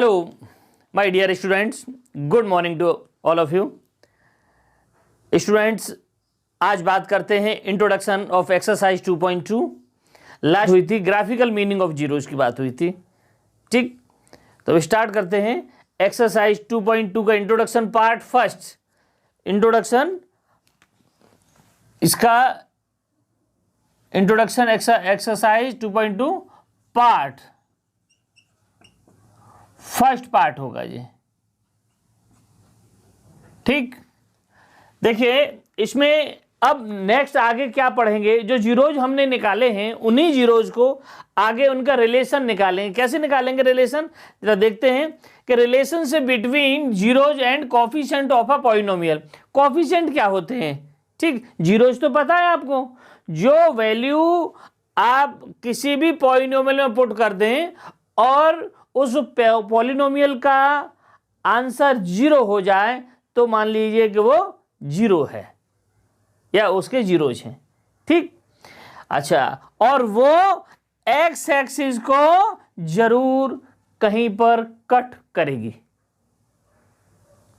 Hello, my dear students. Good morning to all of you. Students, आज बात करते हैं इंट्रोडक्शन ऑफ एक्सरसाइज 2.2. लास्ट हुई थी ग्राफिकल मीनिंग ऑफ जीरोज की बात हुई थी. ठीक, तो स्टार्ट करते हैं एक्सरसाइज 2.2 का इंट्रोडक्शन पार्ट फर्स्ट. इंट्रोडक्शन इसका introduction exercise 2.2 part first part होगा जी. ठीक, देखिए इसमें अब नेक्स्ट आगे क्या पढ़ेंगे. जो जीरोज हमने निकाले हैं उन्हीं जीरोज को आगे उनका रिलेशन निकालेंगे. कैसे निकालेंगे रिलेशन, जरा देखते हैं कि रिलेशन से between zeros and coefficient of a polynomial. Coefficient क्या होते हैं? ठीक, जीरोज तो पता है आपको, जो वैल्यू आप किसी भी पॉलिनोमियल में पुट कर दें और उस पॉलिनोमियल का आंसर जीरो हो जाए तो मान लीजिए कि वो जीरो है या उसके जीरोज हैं. ठीक, अच्छा, और वो एक्स एक्सिस को जरूर कहीं पर कट करेगी.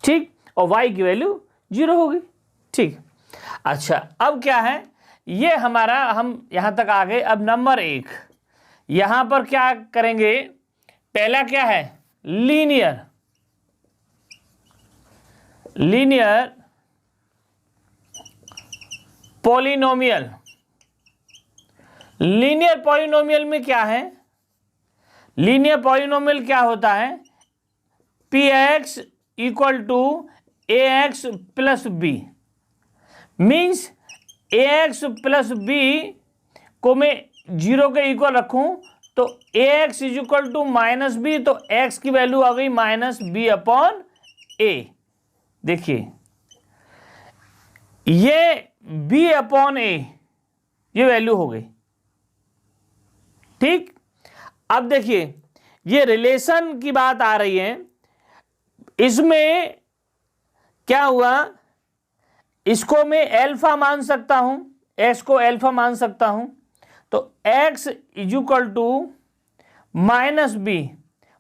ठीक, और वाई की वैल्यू जीरो होगी. ठीक, अच्छा, अब क्या है ये हमारा, हम यहां तक आ गए. अब नंबर एक, यहां पर क्या करेंगे, पहला क्या है, लीनियर पॉलिनोमियल. लीनियर पॉलिनोमियल में क्या है, लीनियर पॉलिनोमियल क्या होता है, P X equal to A X plus B. Means A X plus B को मैं जीरो के इक्वल रखूं तो A X is equal to minus B, तो एक्स की वैल्यू आ गई माइनस बी अपॉन ए. देखिए ये बी अपॉन ए ये वैल्यू हो गई. ठीक, अब देखिए ये रिलेशन की बात आ रही है. इसमें क्या हुआ, इसको मैं एल्फा मान सकता हूं, एक्स को एल्फा मान सकता हूं, तो x is equal to minus B.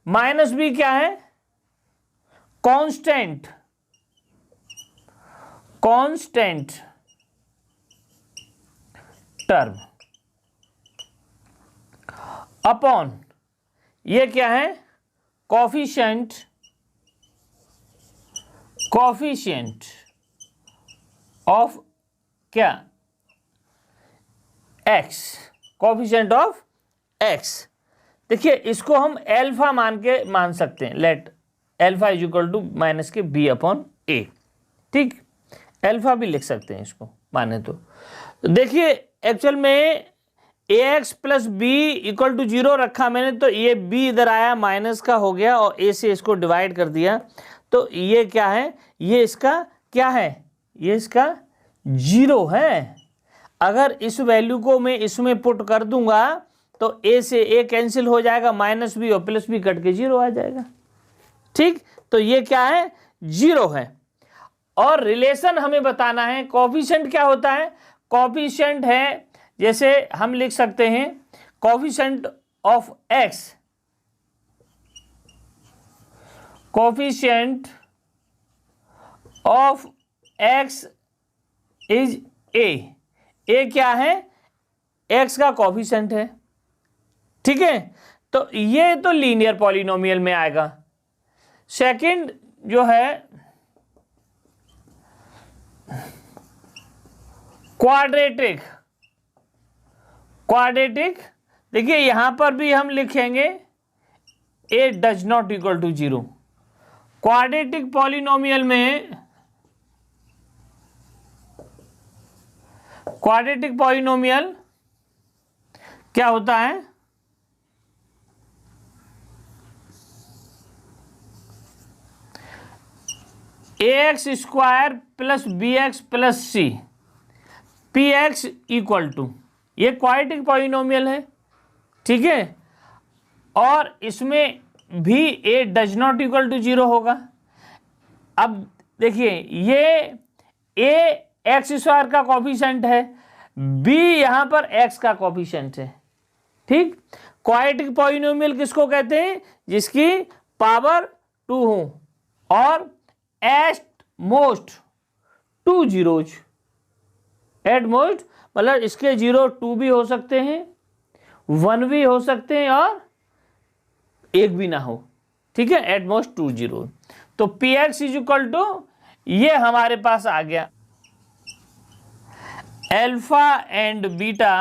Minus B क्या है, कांस्टेंट टर्म अपॉन ये क्या है, कोफिशिएंट ऑफ क्या, x, कोफिशिएंट ऑफ x. देखिए इसको हम एल्फा मान सकते हैं. Let alpha is equal to minus के बी अपॉन ए. ठीक, एल्फा भी लिख सकते हैं इसको माने तो. देखिए एक्चुअल में A X plus B equal to zero रखा मैंने, तो ये बी इधर आया माइनस का हो गया और ए से इसको डिवाइड कर दिया, तो ये क्या है, ये इसका क्या है, ये इसका जीरो है. अगर इस वैल्यू को मैं इसमें पुट कर दूंगा तो ए से ए कैंसिल हो जाएगा, माइनस बी और प्लस बी कट के जीरो आ जाएगा. ठीक, तो ये क्या है, जीरो है. और रिलेशन हमें बताना है. कोफिशिएंट क्या होता है, कोफिशिएंट है, जैसे हम लिख सकते हैं coefficient of X, coefficient of X is A. A क्या है, एक्स का कोफिशिएंट है. ठीक है, तो ये तो लीनियर पॉलिनोमियल में आएगा. सेकंड जो है क्वाड्रेटिक. देखिए यहां पर भी हम लिखेंगे A does not equal to zero. Quadratic polynomial में, क्वाड्रेटिक पॉलिनोमियल क्या होता है, A X square plus B X plus C, P X equal to, ये क्वाड्रेटिक पॉलिनोमियल है. ठीक है, और इसमें भी A does not equal to zero होगा. अब देखिए ये ए एक्स स्क्वायर का कोफिशिएंट है, बी यहां पर एक्स का कोफिशिएंट है. ठीक, क्वाड्रेटिक पॉलिनोमियल किसको कहते हैं, जिसकी पावर 2 हूं और eight most 2 zeros, at most मतलब इसके 0 2 भी हो सकते हैं, 1 भी हो सकते हैं और 1 भी ना हो, ठीक है, एट मोस्ट 2 जीरो। तो P X is equal to ये हमारे पास आ गया alpha and beta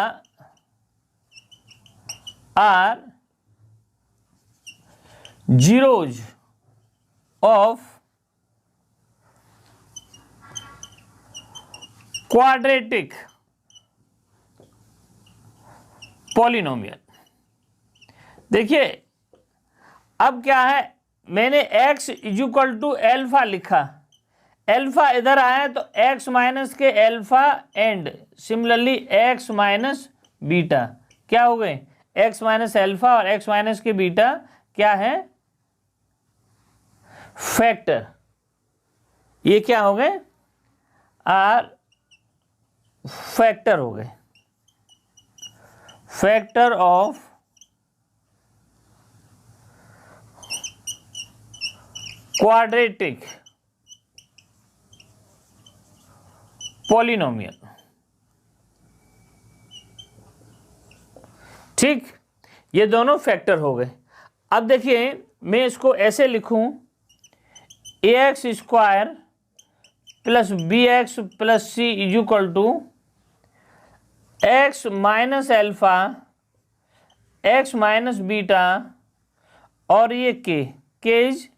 are zeros of quadratic polynomial. देखिए अब क्या है, मैंने x इक्वल टू एल्फा लिखा, एल्फा इधर आया तो x माइनस के alpha and similarly x minus beta क्या हो गए, x माइनस एल्फा और x माइनस के बीटा क्या है, फैक्टर। ये क्या हो गए, आर फैक्टर हो गए, फैक्टर ऑफ क्वाड्रेटिक पॉलिनोमियल। ठीक, ये दोनों फैक्टर हो गए। अब देखिए मैं इसको ऐसे लिखूं, A X square plus B X plus C is equal to X minus alpha X minus beta और ये के इज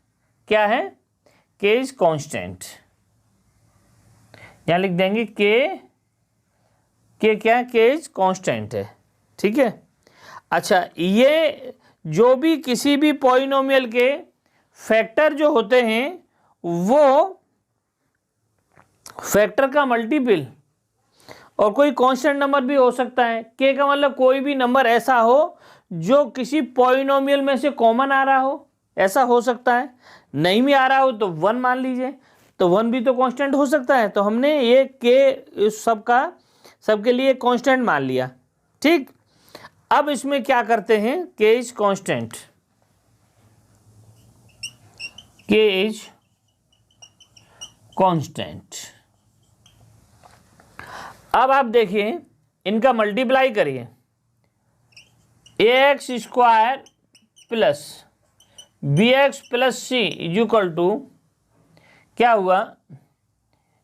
क्या है, के इज कांस्टेंट, यहां लिख देंगे के क्या, के इज कांस्टेंट है, ठीक है। अच्छा, ये जो भी किसी भी पॉलिनोमियल के फैक्टर जो होते हैं वो फैक्टर का मल्टीपल और कोई कांस्टेंट नंबर भी हो सकता है। के का मतलब कोई भी नंबर ऐसा हो जो किसी पॉलिनोमियल में से कॉमन आ रहा हो, ऐसा हो सकता है। नहीं भी आ रहा हो तो 1 मान लीजिए, तो 1 भी तो कांस्टेंट हो सकता है, तो हमने ये के सबके लिए कांस्टेंट मान लिया। ठीक, अब इसमें क्या करते हैं, K is constant, K is constant. अब आप देखिए इनका मल्टीप्लाई करिए, A X square plus B X plus C is equal to क्या हुआ,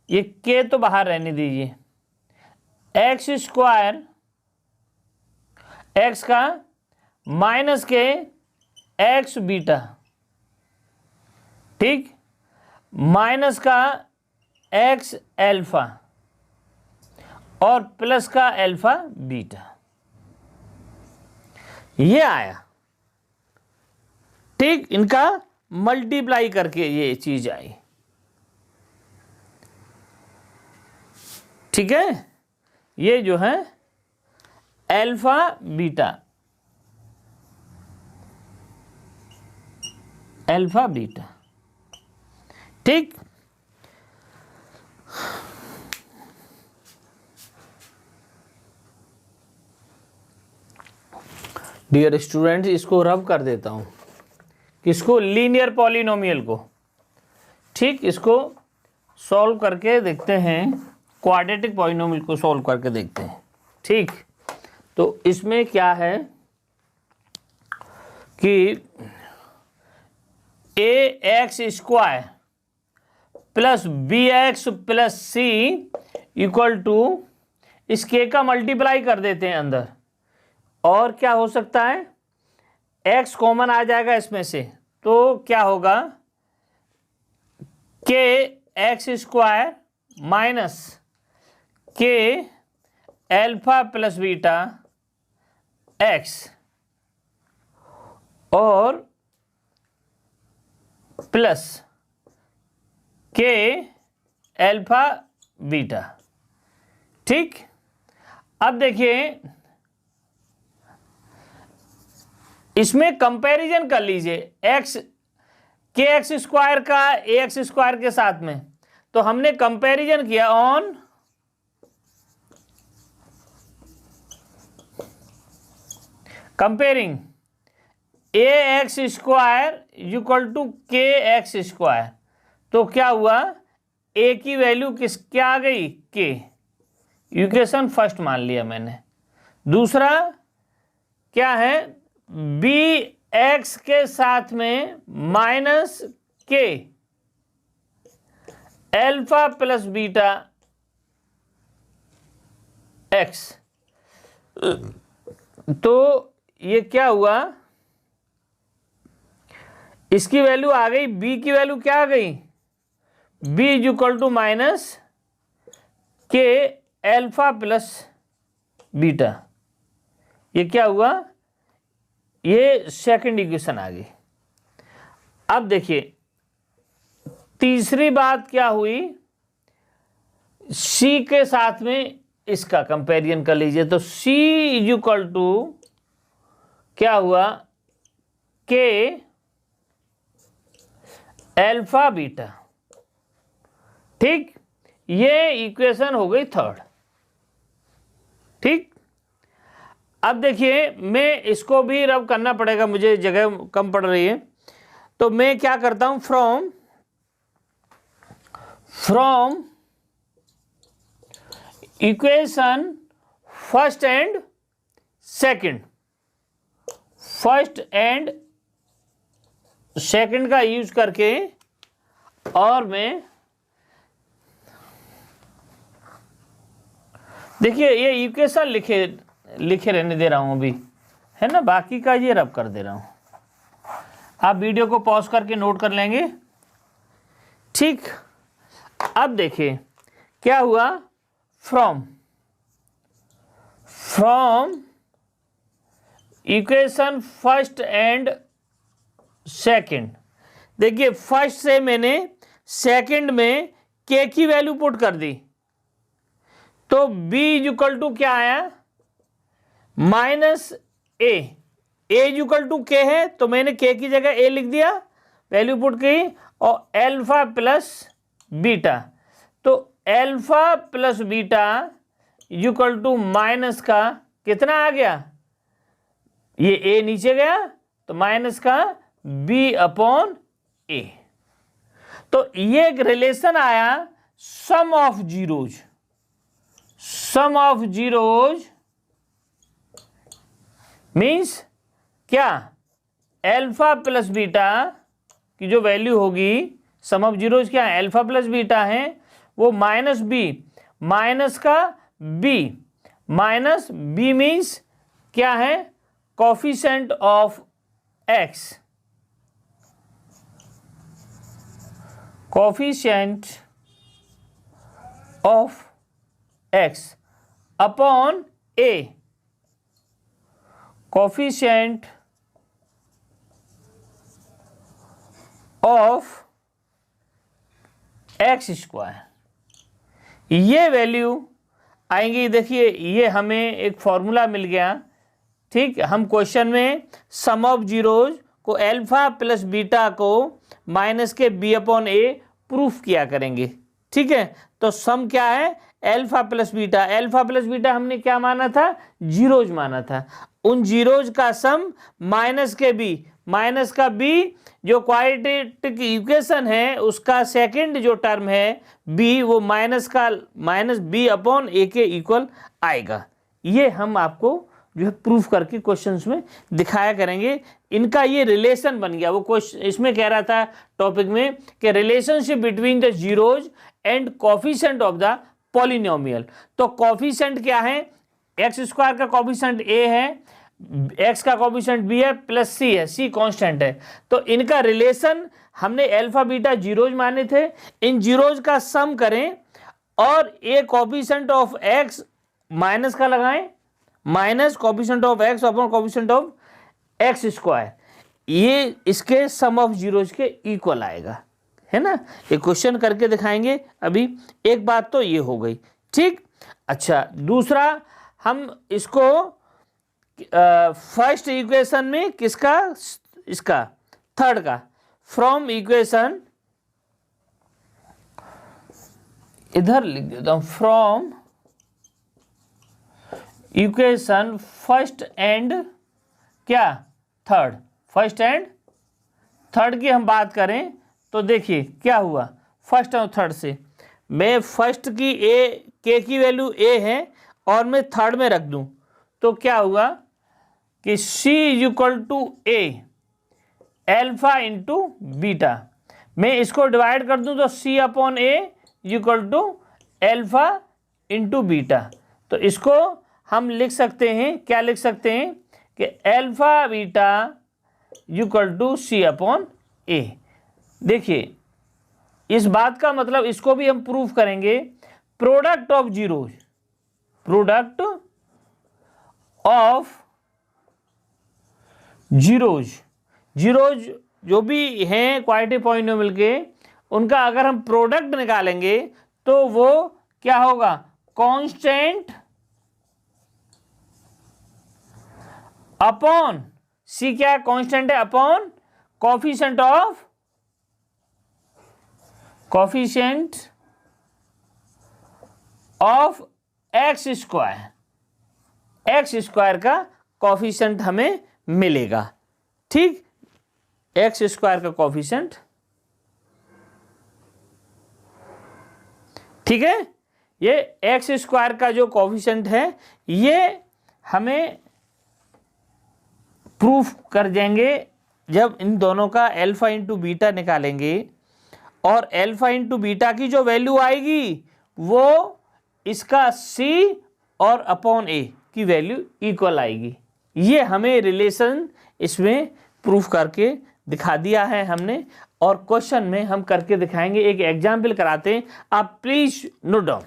ये के तो बाहर रहने दीजिए, एक्स स्क्वायर एक्स का माइनस के एक्स बीटा, ठीक, माइनस का एक्स एल्फा और प्लस का एल्फा बीटा, ये आया। ठीक, इनका मल्टीप्लाई करके ये चीज आई, ठीक है। ये जो है एल्फा बीटा, एल्फा बीटा, ठीक। डियर स्टूडेंट्स, इसको रब कर देता हूं, किसको, लीनियर पॉलिनोमियल को। ठीक, इसको सॉल्व करके देखते हैं, क्वाड्रेटिक पॉलिनोमियल को सॉल्व करके देखते हैं। ठीक, तो इसमें क्या है कि A X square plus B X plus C equal to, इस के का मल्टीप्लाई कर देते हैं अंदर, और क्या हो सकता है, x कॉमन आ जाएगा इसमें से, तो क्या होगा, के एक्स स्क्वायर माइनस के एल्फा प्लस बीटा एक्स और प्लस के एल्फा बीटा। ठीक, अब देखिए इसमें कंपैरिजन कर लीजिए एक्स के एक्स स्क्वायर का ए एक्स स्क्वायर के साथ में, तो हमने कंपैरिजन किया on comparing A X square equal to K X square, तो क्या हुआ, ए की वैल्यू क्या आ गई, के, इक्वेशन फर्स्ट मान लिया मैंने। दूसरा क्या है, बी एक्स के साथ में माइनस के एल्फा प्लस बीटा एक्स, तो ये क्या हुआ, इसकी वैल्यू आ गई, बी की वैल्यू क्या आ गई, B is equal to minus के एल्फा प्लस बीटा, ये क्या हुआ, ये सेकंड इक्वेशन आ गई। अब देखिए तीसरी बात क्या हुई, सी के साथ में इसका कंपेरिजन कर लीजिए, तो सी इज इक्वल टू क्या हुआ, के एल्फा बीटा, ठीक, ये इक्वेशन हो गई थर्ड। ठीक, अब देखिए मैं इसको भी रब करना पड़ेगा, मुझे जगह कम पड़ रही है, तो मैं क्या करता हूं, from equation first and second का यूज करके, और मैं देखिए ये इक्वेशन लिखे रहने दे रहा हूं अभी, है ना, बाकी का ये रब कर दे रहा हूं, आप वीडियो को पॉज करके नोट कर लेंगे। ठीक, अब देखिए क्या हुआ, from equation first and second, देखिए फर्स्ट से मैंने सेकंड में के की वैल्यू पुट कर दी, तो b इज इक्वल टू क्या आया, minus A is equal to K है, तो मैंने के की जगह ए लिख दिया, वैल्यू पुट की, और एल्फा प्लस बीटा, तो alpha plus beta equal to minus का कितना आ गया, ये ए नीचे गया तो माइनस का बी अपॉन ए, तो ये एक रिलेशन आया, सम ऑफ जीरोज मीन्स क्या, एल्फा प्लस बीटा की जो वैल्यू होगी, सम ऑफ जीरोज क्या है, एल्फा प्लस बीटा है, वो माइनस बी मीन्स क्या है, coefficient of x upon A, coefficient of X square, ये वैल्यू आएंगी। देखिए ये हमें एक फॉर्मूला मिल गया, ठीक, हम क्वेश्चन में सम ऑफ जीरोज को एल्फा प्लस बीटा को माइनस के बी अपॉन ए प्रूफ किया करेंगे, ठीक है, तो सम क्या है, एल्फा प्लस बीटा हमने क्या माना था, जीरोज माना था, उन जीरोज का सम माइनस का बी, जो क्वाड्रेटिक इक्वेशन है उसका सेकंड जो टर्म है बी, वो माइनस बी अपॉन ए के इक्वल आएगा। ये हम आपको जो है प्रूफ करके क्वेश्चंस में दिखाया करेंगे। इनका ये रिलेशन बन गया, वो क्वेश्चन इसमें कह रहा था टॉपिक में कि relationship between the zeros and coefficient of the polynomial. तो कोफिशिएंट क्या है, एक्स स्क्वायर का कोफिशिएंट ए है, एक्स का कोफिशिएंट बी है, प्लस सी है, सी कांस्टेंट है, तो इनका रिलेशन हमने अल्फा बीटा जीरोज माने थे, इन जीरोज का सम करें और ए कोफिशिएंट ऑफ एक्स माइनस का लगाएं, minus coefficient of x upon coefficient of X square, ये इसके सम ऑफ जीरोज के इक्वल आएगा, है ना। ये क्वेश्चन करके दिखाएंगे। अभी एक बात तो ये हो गई, ठीक। अच्छा, दूसरा हम इसको फर्स्ट इक्वेशन में किसका, इसका थर्ड का, फ्रॉम इक्वेशन, इधर लिख देता हूं, फ्रॉम इक्वेशन फर्स्ट एंड क्या थर्ड, फर्स्ट एंड थर्ड की हम बात करें तो देखिए क्या हुआ, फर्स्ट और थर्ड से मैं फर्स्ट की के की वैल्यू ए है और मैं थर्ड में रख दूं तो क्या हुआ कि C equal to A alpha into beta. मैं इसको डिवाइड कर दूं तो C upon A equal to alpha into beta. तो इसको हम लिख सकते हैं, क्या लिख सकते हैं कि alpha beta equal to C upon A. देखिए इस बात का मतलब इसको भी हम प्रूफ करेंगे, product of zeros, product of zeros, zeros जो भी हैं क्वाड्रेटिक पॉलिनोमियल के, उनका अगर हम प्रोडक्ट निकालेंगे तो वो क्या होगा, कांस्टेंट अपॉन सी, क्या कांस्टेंट है, upon coefficient of, coefficient of X square, x square का कोफिशिएंट हमें मिलेगा। ठीक, एक्स स्क्वायर का कोफिशिएंट, ठीक है, ये एक्स स्क्वायर का जो कोफिशिएंट है ये हमें प्रूफ कर देंगे जब इन दोनों का एल्फा इंटू बीटा निकालेंगे, और एल्फा इंटू बीटा की जो वैल्यू आएगी वो इसका सी और अपॉन ए की वैल्यू इक्वल आएगी। ये हमें रिलेशन इसमें प्रूफ करके दिखा दिया है हमने, और क्वेश्चन में हम करके दिखाएंगे। एक एग्जाम्पल कराते हैं, आप please note down.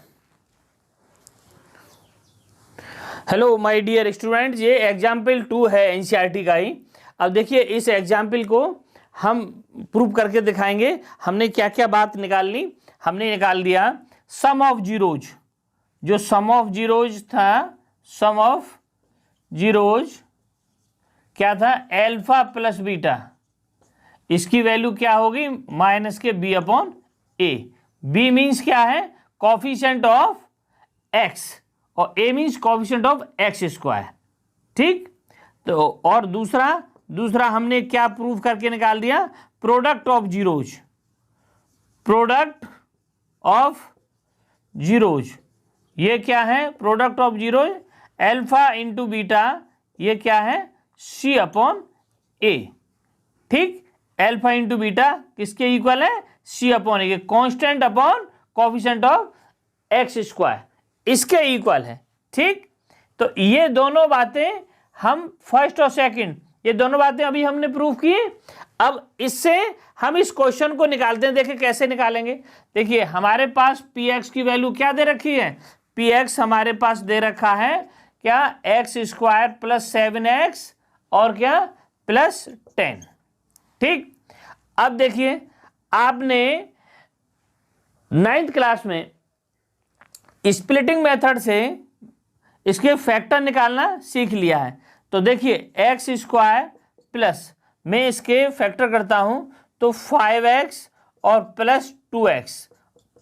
Hello my dear students, ये एग्जाम्पल 2 है एनसीईआरटी का ही। अब देखिए इस एग्जाम्पल को हम प्रूव करके दिखाएंगे। हमने क्या क्या बात निकाल ली, हमने निकाल दिया सम ऑफ जीरोज, जो सम ऑफ जीरोज था, सम ऑफ जीरोज क्या था, एल्फा प्लस बीटा, इसकी वैल्यू क्या होगी, माइनस के B upon A. B means क्या है, कोफिशिएंट ऑफ एक्स, और A means coefficient of X square. ठीक, तो और दूसरा हमने क्या प्रूव करके निकाल दिया, product of zeros, product of zeros, ये क्या है, product of zeros alpha into beta, ये क्या है, सी अपॉन ए। ठीक, एल्फा इंटू बीटा किसके इक्वल है, C upon A, constant upon coefficient of X square, इसके इक्वल है। ठीक, तो ये दोनों बातें हम फर्स्ट और सेकंड, ये दोनों बातें अभी हमने प्रूव की। अब इससे हम इस क्वेश्चन को निकालते हैं, देखिए कैसे निकालेंगे। देखिए हमारे पास पी एक्स की वैल्यू क्या दे रखी है, पी एक्स हमारे पास दे रखा है क्या, एक्स स्क्वायर प्लस 7x और क्या प्लस 10। ठीक, अब देखिए आपने 9th क्लास में स्प्लिटिंग मेथड से इसके फैक्टर निकालना सीख लिया है। तो देखिए एक्स स्क्वायर प्लस, मैं इसके फैक्टर करता हूं तो 5x और प्लस 2x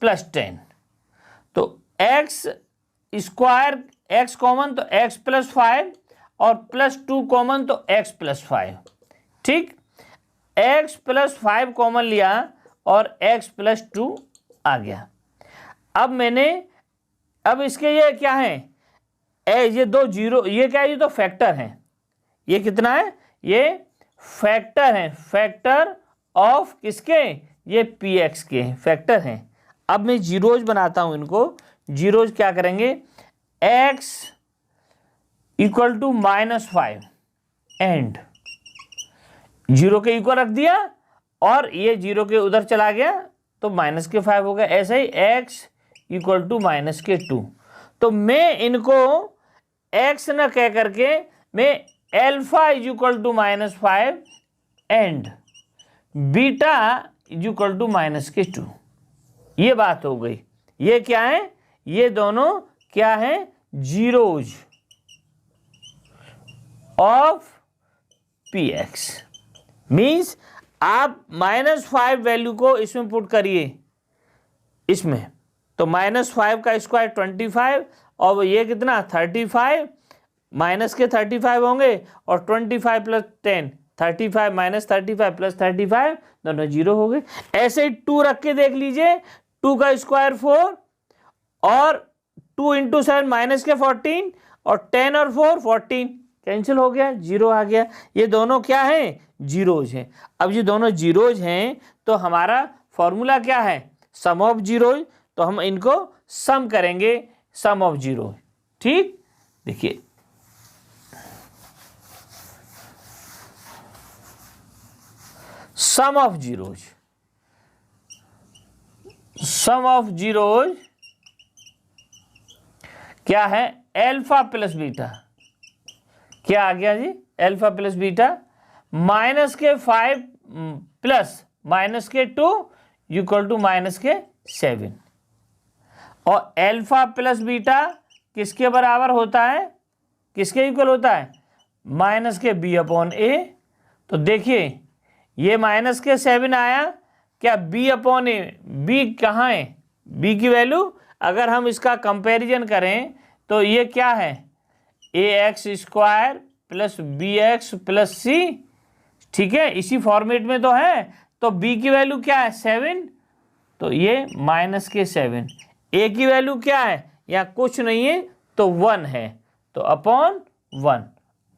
प्लस 10, तो एक्स स्क्वायर, एक्स कॉमन तो x प्लस 5 और प्लस 2 कॉमन तो x प्लस 5। ठीक, x प्लस 5 कॉमन लिया और x प्लस 2 आ गया। अब इसके ये क्या है, ये दो जीरो, ये क्या है, ये तो फैक्टर हैं, ये कितना है, ये फैक्टर हैं, फैक्टर ऑफ किसके, ये पी एक्स के फैक्टर हैं। अब मैं जीरोज बनाता हूं इनको, जीरोज क्या करेंगे, x equal to -5 and zero के इक्वल रख दिया और ये जीरो के उधर चला गया तो -5 हो गया। ऐसे ही x इक्वल टू -2। तो मैं इनको x न कह करके मैं alpha is equal to -5 and beta is equal to -2, ये बात हो गई। ये क्या है, ये दोनों क्या है, zeros of P x. Means आप -5 वैल्यू को इसमें पुट करिए, इसमें तो -5 का स्क्वायर 25 और ये कितना 35, माइनस के 35 होंगे और 25 प्लस 10 35 माइनस 35 प्लस 35 दोनों 0 हो गए। ऐसे ही 2 रख के देख लीजिए, 2 का स्क्वायर 4 और 2 इंटू 7 माइनस के 14 और 10 और 4 14 कैंसिल हो गया, 0 आ गया। ये दोनों क्या हैं, जीरोज हैं। अब ये दोनों जीरोज हैं तो हमारा फॉर्मूला क्या है, सम ऑफ जीरोज, तो हम इनको सम करेंगे, सम ऑफ जीरो। ठीक, देखिए sum of zeros, sum of zeros क्या है, एल्फा प्लस बीटा, क्या आ गया जी, एल्फा प्लस बीटा, माइनस के 5 प्लस माइनस के 2 इक्वल टू माइनस के 7। और एल्फा प्लस बीटा किसके बराबर होता है, किसके इक्वल होता है, माइनस के बी अपॉन ए। तो देखिए ये माइनस के 7 आया, क्या बी अपॉन ए, बी कहाँ है, बी की वैल्यू अगर हम इसका कंपैरिजन करें तो ये क्या है, A X square plus B X plus C, ठीक है, इसी फॉर्मेट में तो है। तो बी की वैल्यू क्या है 7, तो ये माइनस के 7, ए की वैल्यू क्या है, यहाँ कुछ नहीं है तो 1 है, तो अपॉन 1,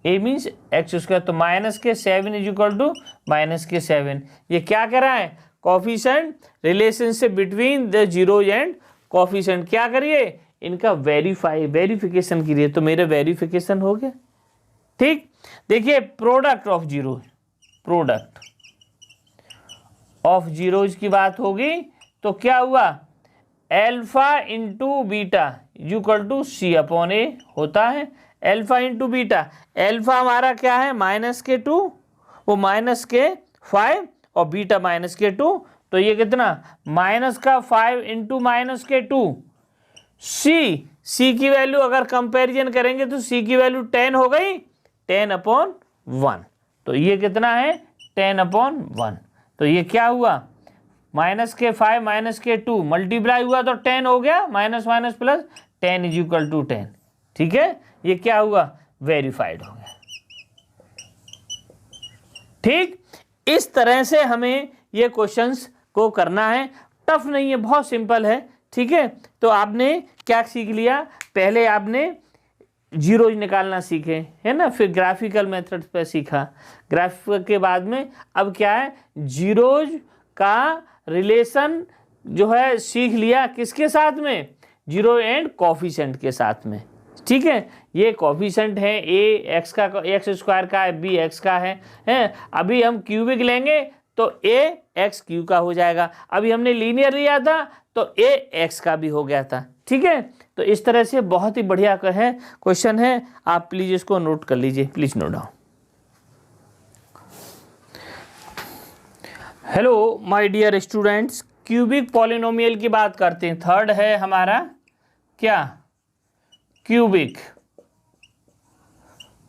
ए मीन्स एक्स स्क्वायर, तो माइनस के 7 इज इक्वल टू माइनस के 7। ये क्या कर रहा है, coefficient relationship between the zeros and coefficient, क्या करिए इनका वेरिफिकेशन करिए, तो मेरा वेरिफिकेशन हो गया। ठीक, देखिए product of zero, product of zeros की बात होगी तो क्या हुआ, alpha into beta equal to C upon A होता है। एल्फा इंटू बीटा, एल्फा हमारा क्या है माइनस के 2, वो माइनस के 5 और बीटा माइनस के 2, तो ये कितना माइनस का 5 इंटू माइनस के 2। सी की वैल्यू अगर कंपैरिजन करेंगे तो सी की वैल्यू 10 हो गई, 10 अपॉन 1, तो ये कितना है 10 अपॉन 1। तो ये क्या हुआ, माइनस के 5 माइनस के 2 मल्टीप्लाई हुआ तो 10 हो गया, minus minus plus 10 is equal to 10। ठीक है, ये क्या हुआ, वेरीफाइड हो गया। ठीक, इस तरह से हमें ये क्वेश्चंस को करना है, टफ नहीं है, बहुत सिंपल है। ठीक है, तो आपने क्या सीख लिया, पहले आपने जीरोज निकालना सीखे है ना, फिर ग्राफिकल मेथड पे सीखा, ग्राफ के बाद में अब क्या है, जीरोज का रिलेशन जो है सीख लिया, किसके साथ में, जीरो एंड कोफिशिएंट के साथ में। ठीक है, ये कोफिशिएंट है, ए एक्स का, एक्स स्क्वायर का है, बी एक्स का है। अभी हम क्यूबिक लेंगे तो ए एक्स क्यू का हो जाएगा, अभी हमने लीनियर लिया था तो ए एक्स का भी हो गया था। ठीक है, तो इस तरह से बहुत ही बढ़िया है क्वेश्चन है, आप प्लीज इसको नोट कर लीजिए, please note down. Hello my dear students, cubic polynomial की बात करते हैं। थर्ड है हमारा क्या, क्यूबिक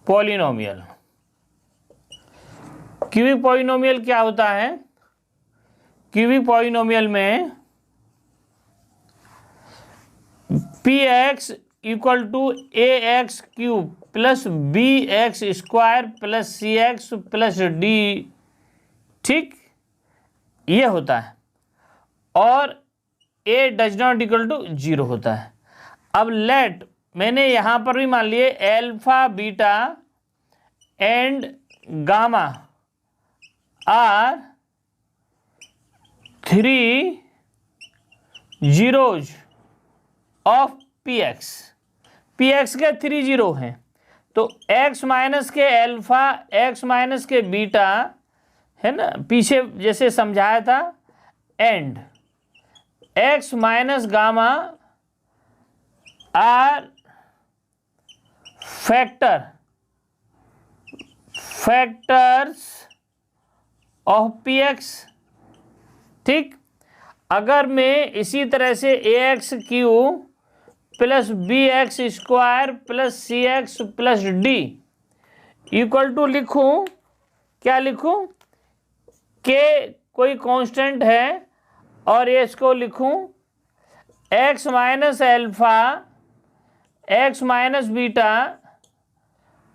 पॉलिनोमियल। क्यूबिक पॉलिनोमियल क्या होता है, क्यूबिक पॉलिनोमियल में P X equal to A X cube plus B X square plus C X plus D, ठीक, ये होता है, और A does not equal to 0 होता है। अब लेट, मैंने यहां पर भी मान लिए alpha beta and gamma are 3 zeros of P X के 3 जीरो हैं, तो एक्स माइनस के एल्फा, एक्स माइनस के बीटा है ना, पीछे जैसे समझाया था, and X minus gamma are factors of P X. ठीक, अगर मैं इसी तरह से A X cube plus B X square plus C X plus D equal to लिखूं, क्या लिखूं, के कोई कांस्टेंट है और ये इसको लिखूं x minus alpha, X minus beta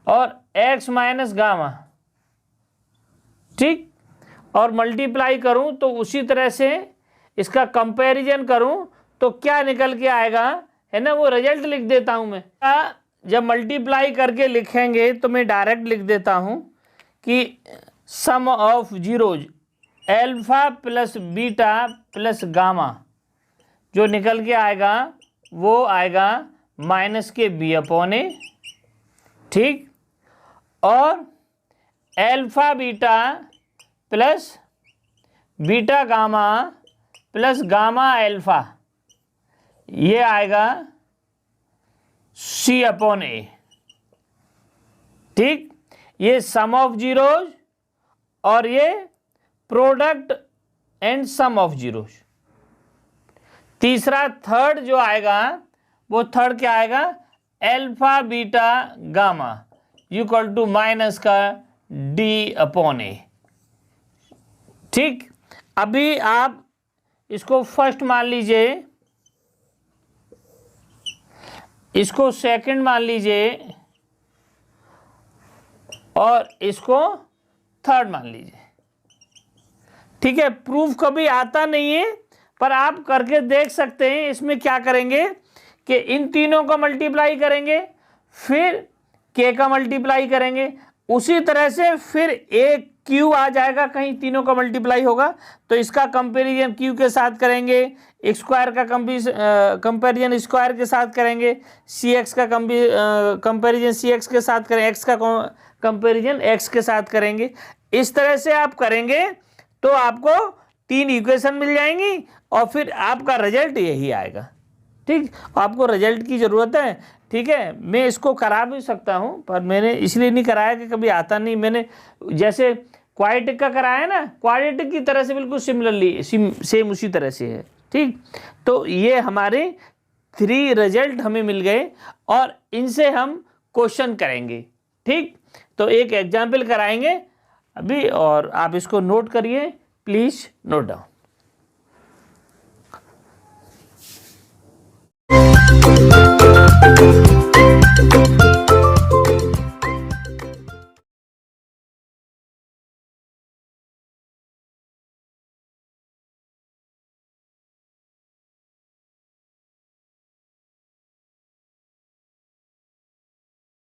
और एक्स माइनस गामा। ठीक, और मल्टीप्लाई करूं तो उसी तरह से इसका कंपैरिजन करूं तो क्या निकल के आएगा, है ना, वो रिजल्ट लिख देता हूं मैं। जब मल्टीप्लाई करके लिखेंगे तो मैं डायरेक्ट लिख देता हूं कि sum of zeros alpha plus beta plus gamma जो निकल के आएगा वो आएगा माइनस के बी अपॉन ए, ठीक, और alpha beta plus beta gamma plus gamma alpha ये आएगा सी अपॉन ए, ठीक। ये सम ऑफ जीरोज और ये product and sum of zeros. तीसरा थर्ड जो आएगा वो थर्ड क्या आएगा, alpha beta gamma equal to minus का डी अपॉन ए, ठीक। अभी आप इसको फर्स्ट मान लीजिए, इसको सेकंड मान लीजिए और इसको थर्ड मान लीजिए, ठीक है। प्रूफ कभी आता नहीं है पर आप करके देख सकते हैं। इसमें क्या करेंगे कि इन तीनों का मल्टीप्लाई करेंगे, फिर के का मल्टीप्लाई करेंगे, उसी तरह से फिर एक क्यू आ जाएगा, कहीं तीनों का मल्टीप्लाई होगा तो इसका कंपैरिजन क्यू के साथ करेंगे, एक्स स्क्वायर का कंपैरिजन स्क्वायर के साथ करेंगे, सी एक्स का कंपैरिजन सी एक्स के साथ करेंगे, एक्स का कंपैरिजन एक्स के साथ करेंगे। इस तरह से आप करेंगे तो आपको 3 इक्वेशन मिल जाएंगी और फिर आपका रिजल्ट यही आएगा, ठीक। आपको रिजल्ट की ज़रूरत है, ठीक है। मैं इसको करा भी सकता हूं पर मैंने इसलिए नहीं कराया कि कभी आता नहीं। मैंने जैसे क्वाड्रेटिक का कराया ना, क्वाड्रेटिक की तरह से बिल्कुल सिमिलरली सेम उसी तरह से है, ठीक। तो ये हमारे 3 रिजल्ट हमें मिल गए और इनसे हम क्वेश्चन करेंगे, ठीक। तो एक एग्जाम्पल कराएंगे अभी और आप इसको नोट करिए, प्लीज़ नोट डाउन।